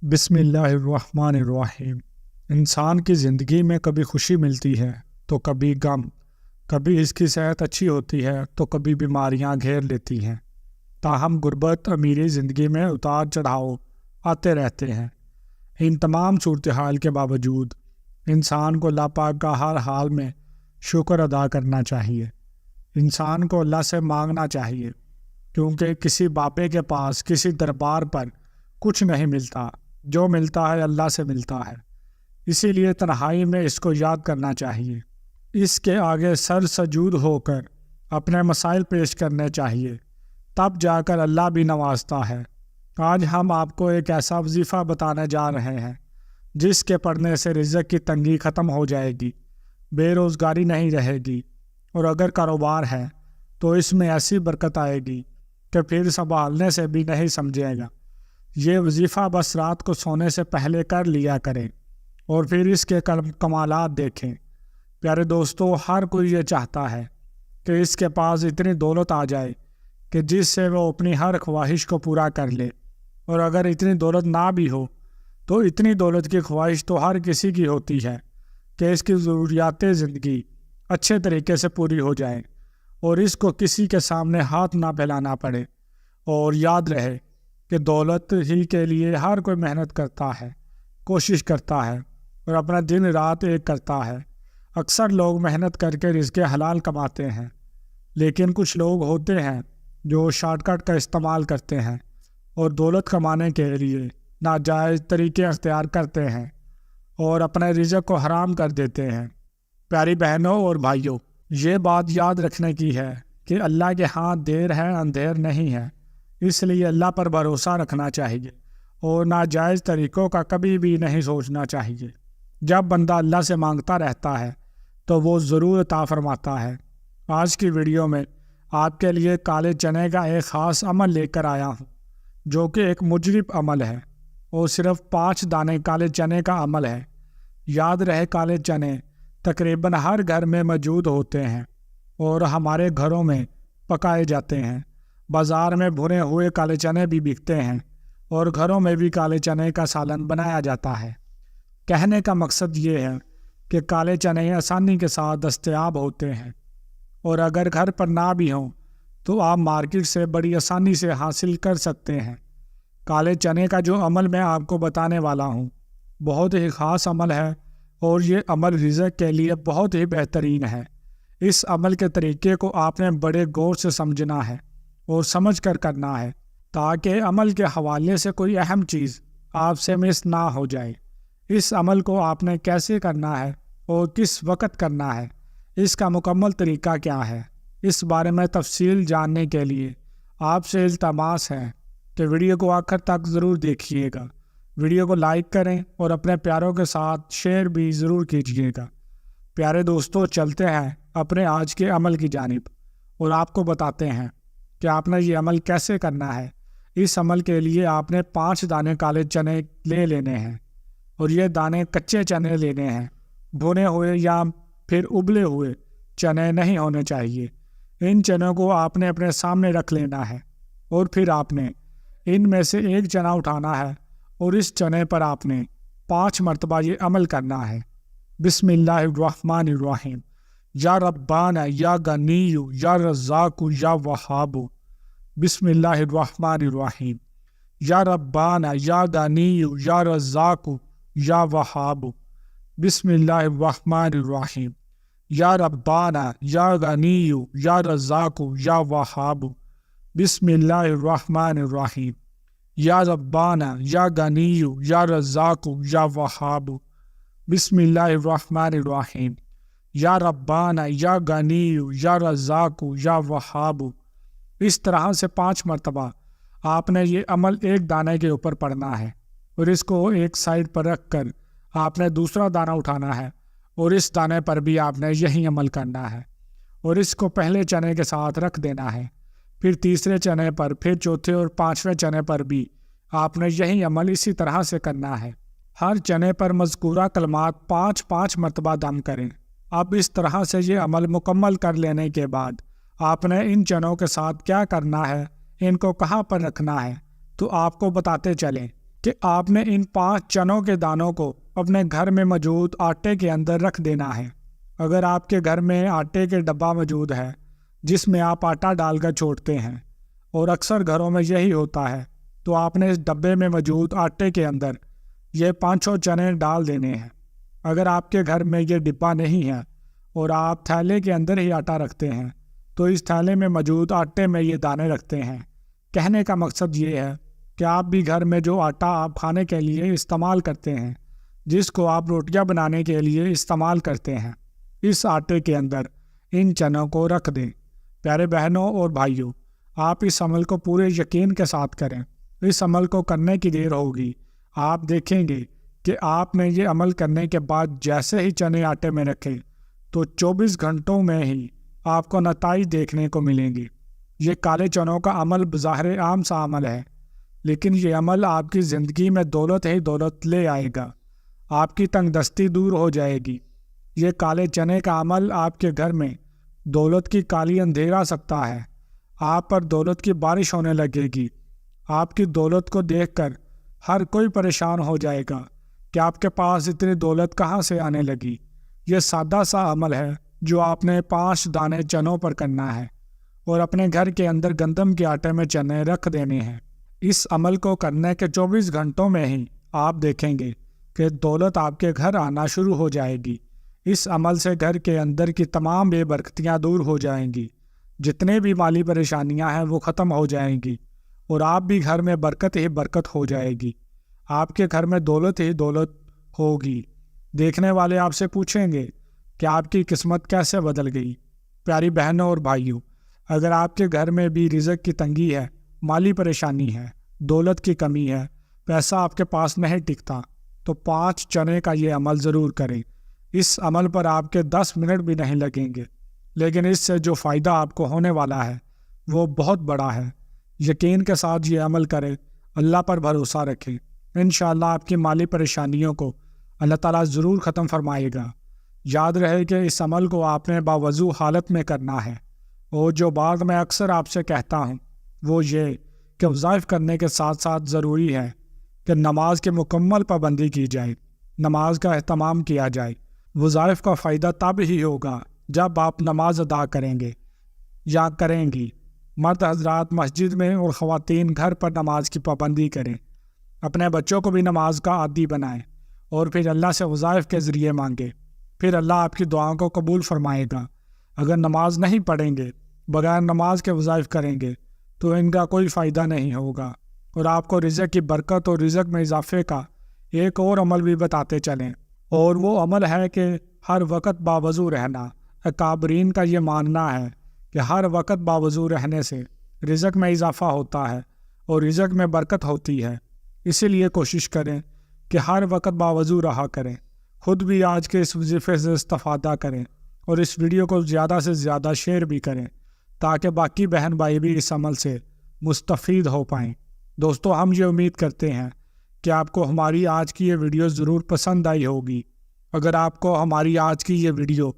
بسم اللہ الرحمن الرحیم۔ انسان کی زندگی میں کبھی خوشی ملتی ہے تو کبھی غم، کبھی اس کی صحت اچھی ہوتی ہے تو کبھی بیماریاں گھیر لیتی ہیں۔ تاہم غربت امیری زندگی میں اتار چڑھاؤ آتے رہتے ہیں۔ ان تمام صورتحال کے باوجود انسان کو اللہ پاک کا ہر حال میں شکر ادا کرنا چاہیے۔ انسان کو اللہ سے مانگنا چاہیے، کیونکہ کسی باپے کے پاس کسی دربار پر کچھ نہیں ملتا، جو ملتا ہے اللہ سے ملتا ہے۔ اسی لیے تنہائی میں اس کو یاد کرنا چاہیے، اس کے آگے سر سجود ہو کر اپنے مسائل پیش کرنے چاہیے، تب جا کر اللہ بھی نوازتا ہے۔ آج ہم آپ کو ایک ایسا وظیفہ بتانے جا رہے ہیں جس کے پڑھنے سے رزق کی تنگی ختم ہو جائے گی، بے روزگاری نہیں رہے گی، اور اگر کاروبار ہے تو اس میں ایسی برکت آئے گی کہ پھر سنبھالنے سے بھی نہیں سمجھے گا۔ یہ وظیفہ بس رات کو سونے سے پہلے کر لیا کریں اور پھر اس کے کمالات دیکھیں۔ پیارے دوستو، ہر کوئی یہ چاہتا ہے کہ اس کے پاس اتنی دولت آ جائے کہ جس سے وہ اپنی ہر خواہش کو پورا کر لے، اور اگر اتنی دولت نہ بھی ہو تو اتنی دولت کی خواہش تو ہر کسی کی ہوتی ہے کہ اس کی ضروریات زندگی اچھے طریقے سے پوری ہو جائے اور اس کو کسی کے سامنے ہاتھ نہ پھیلانا پڑے۔ اور یاد رہے کہ دولت ہی کے لیے ہر کوئی محنت کرتا ہے، کوشش کرتا ہے اور اپنا دن رات ایک کرتا ہے۔ اکثر لوگ محنت کر کے رزق حلال کماتے ہیں، لیکن کچھ لوگ ہوتے ہیں جو شارٹ کٹ کا استعمال کرتے ہیں اور دولت کمانے کے لیے ناجائز طریقے اختیار کرتے ہیں اور اپنے رزق کو حرام کر دیتے ہیں۔ پیاری بہنوں اور بھائیوں، یہ بات یاد رکھنے کی ہے کہ اللہ کے ہاں دیر ہے اندھیر نہیں ہے، اس لیے اللہ پر بھروسہ رکھنا چاہیے اور ناجائز طریقوں کا کبھی بھی نہیں سوچنا چاہیے۔ جب بندہ اللہ سے مانگتا رہتا ہے تو وہ ضرور عطا فرماتا ہے۔ آج کی ویڈیو میں آپ کے لیے کالے چنے کا ایک خاص عمل لے کر آیا ہوں، جو کہ ایک مجرب عمل ہے اور صرف 5 دانے کالے چنے کا عمل ہے۔ یاد رہے، کالے چنے تقریباً ہر گھر میں موجود ہوتے ہیں اور ہمارے گھروں میں پکائے جاتے ہیں۔ بازار میں بھنے ہوئے کالے چنے بھی بکتے ہیں اور گھروں میں بھی کالے چنے کا سالن بنایا جاتا ہے۔ کہنے کا مقصد یہ ہے کہ کالے چنے آسانی کے ساتھ دستیاب ہوتے ہیں، اور اگر گھر پر نہ بھی ہوں تو آپ مارکیٹ سے بڑی آسانی سے حاصل کر سکتے ہیں۔ کالے چنے کا جو عمل میں آپ کو بتانے والا ہوں بہت ہی خاص عمل ہے، اور یہ عمل رزق کے لیے بہت ہی بہترین ہے۔ اس عمل کے طریقے کو آپ نے بڑے غور سے سمجھنا ہے اور سمجھ کر کرنا ہے، تاکہ عمل کے حوالے سے کوئی اہم چیز آپ سے مس نہ ہو جائے۔ اس عمل کو آپ نے کیسے کرنا ہے اور کس وقت کرنا ہے، اس کا مکمل طریقہ کیا ہے، اس بارے میں تفصیل جاننے کے لیے آپ سے التماس ہے کہ ویڈیو کو آخر تک ضرور دیکھیے گا۔ ویڈیو کو لائک کریں اور اپنے پیاروں کے ساتھ شیئر بھی ضرور کیجیے گا۔ پیارے دوستو، چلتے ہیں اپنے آج کے عمل کی جانب اور آپ کو بتاتے ہیں کہ آپ نے یہ عمل کیسے کرنا ہے۔ اس عمل کے لیے آپ نے 5 دانے کالے چنے لے لینے ہیں، اور یہ دانے کچے چنے لینے ہیں، بھنے ہوئے یا پھر ابلے ہوئے چنے نہیں ہونے چاہیے۔ ان چنوں کو آپ نے اپنے سامنے رکھ لینا ہے، اور پھر آپ نے ان میں سے ایک چنا اٹھانا ہے اور اس چنے پر آپ نے 5 مرتبہ یہ عمل کرنا ہے۔ بسم اللہ الرحمن الرحیم۔ یا ربانا یا غنیو یا رزاق یا وہاب۔ بسم اللہ الرحمن الرحیم۔ یا ربانا یا غنیو یا رزاق یا وہاب۔ بسم اللہ الرحمن الرحیم۔ یا ربانا یا غنیو یا رزاق یا وہاب۔ بسم اللہ الرحمن الرحیم۔ یا ربانا یا غنیو یا رزاق یا وہاب۔ بسم اللہ الرحمن الرحیم۔ یا ربانا یا غنیو یا رزاق یا وہاب۔ اس طرح سے 5 مرتبہ آپ نے یہ عمل ایک دانے کے اوپر پڑھنا ہے، اور اس کو ایک سائڈ پر رکھ کر آپ نے دوسرا دانہ اٹھانا ہے اور اس دانے پر بھی آپ نے یہی عمل کرنا ہے، اور اس کو پہلے چنے کے ساتھ رکھ دینا ہے، پھر تیسرے چنے پر، پھر چوتھے اور 5ویں چنے پر بھی آپ نے یہی عمل اسی طرح سے کرنا ہے۔ ہر چنے پر مذکورہ کلمات 5 مرتبہ دم کریں۔ اب اس طرح سے یہ عمل مکمل کر لینے کے بعد آپ نے ان چنوں کے ساتھ کیا کرنا ہے، ان کو کہاں پر رکھنا ہے، تو آپ کو بتاتے چلیں کہ آپ نے ان 5 چنوں کے دانوں کو اپنے گھر میں موجود آٹے کے اندر رکھ دینا ہے۔ اگر آپ کے گھر میں آٹے کے ڈبہ موجود ہے جس میں آپ آٹا ڈال کر چھوڑتے ہیں، اور اکثر گھروں میں یہی ہوتا ہے، تو آپ نے اس ڈبے میں موجود آٹے کے اندر یہ 5 چنے ڈال دینے ہیں۔ اگر آپ کے گھر میں یہ ڈبہ نہیں ہے اور آپ تھیلے کے اندر ہی آٹا رکھتے ہیں، تو اس تھیلے میں موجود آٹے میں یہ دانے رکھتے ہیں۔ کہنے کا مقصد یہ ہے کہ آپ بھی گھر میں جو آٹا آپ کھانے کے لیے استعمال کرتے ہیں، جس کو آپ روٹیاں بنانے کے لیے استعمال کرتے ہیں، اس آٹے کے اندر ان چنوں کو رکھ دیں۔ پیارے بہنوں اور بھائیوں، آپ اس عمل کو پورے یقین کے ساتھ کریں۔ اس عمل کو کرنے کی دیر ہوگی، آپ دیکھیں گے کہ آپ نے یہ عمل کرنے کے بعد جیسے ہی چنے آٹے میں رکھیں تو 24 گھنٹوں میں ہی آپ کو نتائج دیکھنے کو ملیں گے۔ یہ کالے چنوں کا عمل بظاہر عام سا عمل ہے، لیکن یہ عمل آپ کی زندگی میں دولت ہی دولت لے آئے گا۔ آپ کی تنگ دستی دور ہو جائے گی۔ یہ کالے چنے کا عمل آپ کے گھر میں دولت کی کالی اندھیرا سکتا ہے۔ آپ پر دولت کی بارش ہونے لگے گی۔ آپ کی دولت کو دیکھ کر ہر کوئی پریشان ہو جائے گا کہ آپ کے پاس اتنی دولت کہاں سے آنے لگی۔ یہ سادہ سا عمل ہے جو آپ نے 5 دانے چنوں پر کرنا ہے اور اپنے گھر کے اندر گندم کے آٹے میں چنے رکھ دینے ہیں۔ اس عمل کو کرنے کے 24 گھنٹوں میں ہی آپ دیکھیں گے کہ دولت آپ کے گھر آنا شروع ہو جائے گی۔ اس عمل سے گھر کے اندر کی تمام بے برکتیاں دور ہو جائیں گی۔ جتنے بھی مالی پریشانیاں ہیں وہ ختم ہو جائیں گی، اور آپ بھی گھر میں برکت ہی برکت ہو جائے گی۔ آپ کے گھر میں دولت ہی دولت ہوگی۔ دیکھنے والے آپ سے پوچھیں گے کہ آپ کی قسمت کیسے بدل گئی۔ پیاری بہنوں اور بھائیوں، اگر آپ کے گھر میں بھی رزق کی تنگی ہے، مالی پریشانی ہے، دولت کی کمی ہے، پیسہ آپ کے پاس نہیں ٹکتا، تو 5 چنے کا یہ عمل ضرور کریں۔ اس عمل پر آپ کے 10 منٹ بھی نہیں لگیں گے، لیکن اس سے جو فائدہ آپ کو ہونے والا ہے وہ بہت بڑا ہے۔ یقین کے ساتھ یہ عمل کریں، اللہ پر بھروسہ رکھیں، انشاءاللہ آپ کی مالی پریشانیوں کو اللہ تعالیٰ ضرور ختم فرمائے گا۔ یاد رہے کہ اس عمل کو آپ نے باوضو حالت میں کرنا ہے، اور جو بات میں اکثر آپ سے کہتا ہوں وہ یہ کہ وظائف کرنے کے ساتھ ساتھ ضروری ہے کہ نماز کی مکمل پابندی کی جائے، نماز کا اہتمام کیا جائے۔ وظائف کا فائدہ تب ہی ہوگا جب آپ نماز ادا کریں گے یا کریں گی۔ مرد حضرات مسجد میں اور خواتین گھر پر نماز کی پابندی کریں، اپنے بچوں کو بھی نماز کا عادی بنائیں، اور پھر اللہ سے وظائف کے ذریعے مانگیں۔ پھر اللہ آپ کی دعاؤں کو قبول فرمائے گا۔ اگر نماز نہیں پڑھیں گے، بغیر نماز کے وظائف کریں گے، تو ان کا کوئی فائدہ نہیں ہوگا۔ اور آپ کو رزق کی برکت اور رزق میں اضافے کا ایک اور عمل بھی بتاتے چلیں، اور وہ عمل ہے کہ ہر وقت باوضو رہنا۔ اکابرین کا یہ ماننا ہے کہ ہر وقت باوضو رہنے سے رزق میں اضافہ ہوتا ہے اور رزق میں برکت ہوتی ہے۔ اسی لیے کوشش کریں کہ ہر وقت باوضو رہا کریں۔ خود بھی آج کے اس وظیفے سے استفادہ کریں، اور اس ویڈیو کو زیادہ سے زیادہ شیئر بھی کریں تاکہ باقی بہن بھائی بھی اس عمل سے مستفید ہو پائیں۔ دوستو، ہم یہ امید کرتے ہیں کہ آپ کو ہماری آج کی یہ ویڈیو ضرور پسند آئی ہوگی۔ اگر آپ کو ہماری آج کی یہ ویڈیو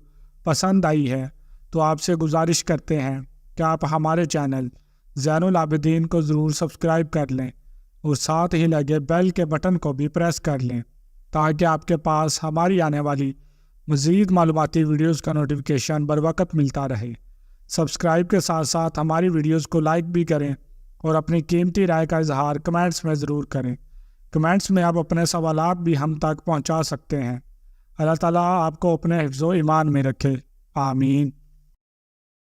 پسند آئی ہے تو آپ سے گزارش کرتے ہیں کہ آپ ہمارے چینل زین العابدین کو ضرور سبسکرائب کر لیں، اور ساتھ ہی لگے بیل کے بٹن کو بھی پریس کر لیں تاکہ آپ کے پاس ہماری آنے والی مزید معلوماتی ویڈیوز کا نوٹیفیکیشن بر وقت ملتا رہے۔ سبسکرائب کے ساتھ ساتھ ہماری ویڈیوز کو لائک بھی کریں، اور اپنی قیمتی رائے کا اظہار کمنٹس میں ضرور کریں۔ کمنٹس میں آپ اپنے سوالات بھی ہم تک پہنچا سکتے ہیں۔ اللہ تعالیٰ آپ کو اپنے حفظ و ایمان میں رکھے، آمین۔